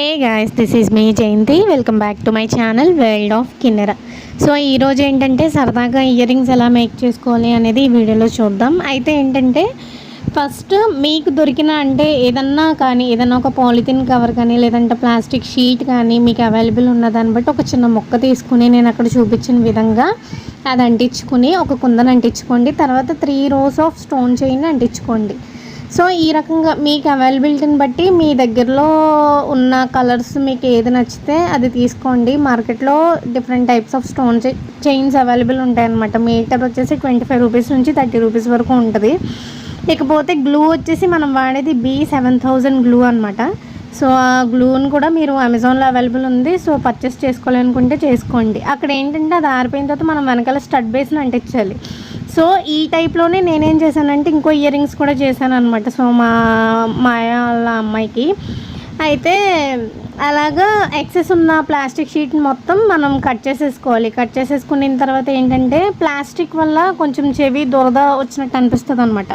Hey guys, this is me Jayanthi. Welcome back to my channel world of Kinnera. So ఈరోజు ఏంటంటే సరదాగా ear rings ఎలా make చేసుకోవాలి అనేది ఈ వీడియోలో చూద్దాం. అయితే ఏంటంటే ఫస్ట్ మీకు దొరికిన అంటే ఏదన్నా ఒక పాలిథిన్ కవర్ కానీ లేదంటే ప్లాస్టిక్ షీట్ కానీ మీకు అవైలబుల్ ఉన్నదాన్ని బట్టి ఒక చిన్న మొక్క తీసుకుని నేను అక్కడ చూపించిన విధంగా అది అంటించుకుని ఒక కుందన్ అంటించుకోండి. తర్వాత 3 rows ఆఫ్ స్టోన్ చైన్ అంటించుకోండి. సో ఈ రకంగా మీకు అవైలబిలిటీని బట్టి మీ దగ్గరలో ఉన్న కలర్స్ మీకు ఏది నచ్చితే అది తీసుకోండి. మార్కెట్లో different types of stone chains available ఉంటాయన్నమాట. మీటర్ వచ్చేసి 25 రూపీస్ నుంచి 30 రూపీస్ వరకు ఉంటుంది. ఇకపోతే గ్లూ వచ్చేసి మనం వాడేది B7000 గ్లూ అనమాట. సో ఆ గ్లూని కూడా మీరు అమెజాన్లో అవైలబుల్ ఉంది. సో పర్చేస్ చేసుకోవాలనుకుంటే చేసుకోండి. అక్కడ ఏంటంటే అది ఆరిపోయిన తర్వాత మనం వెనకాల స్టడ్ బేస్ని అంటించాలి. సో ఈ టైప్లోనే నేనేం చేశానంటే ఇంకో ఇయర్ రింగ్స్ కూడా చేశాను అనమాట. సో మా వాళ్ళ అమ్మాయికి అయితే అలాగా ఎక్సెస్ ఉన్న ప్లాస్టిక్ షీట్ని మొత్తం మనం కట్ చేసేసుకోవాలి. కట్ చేసేసుకున్న తర్వాత ఏంటంటే ప్లాస్టిక్ వల్ల కొంచెం చెవి దురద వచ్చినట్టు అనిపిస్తుంది అనమాట.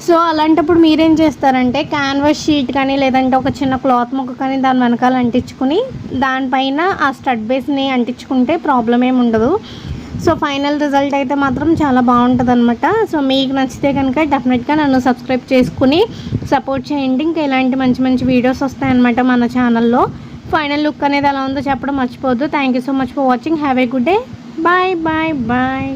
సో అలాంటప్పుడు మీరేం చేస్తారంటే క్యాన్వాస్ షీట్ కానీ లేదంటే ఒక చిన్న క్లాత్ ముక్క కానీ దాని వెనకాల అంటించుకుని దానిపైన ఆ స్టడ్ బేస్ని అంటించుకుంటే ప్రాబ్లం ఏమి ఉండదు. సో ఫైనల్ రిజల్ట్ అయితే మాత్రం చాలా బాగుంటుంది అనమాట. సో మీకు నచ్చితే కనుక డెఫినెట్గా నన్ను సబ్స్క్రైబ్ చేసుకుని సపోర్ట్ చేయండి. ఇంకా ఇలాంటి మంచి మంచి వీడియోస్ వస్తాయన్నమాట మన ఛానల్లో. ఫైనల్ లుక్ అనేది ఎలా ఉందో చెప్పడం మర్చిపోవద్దు. Thank you so much for watching. Have a good day. Bye bye bye.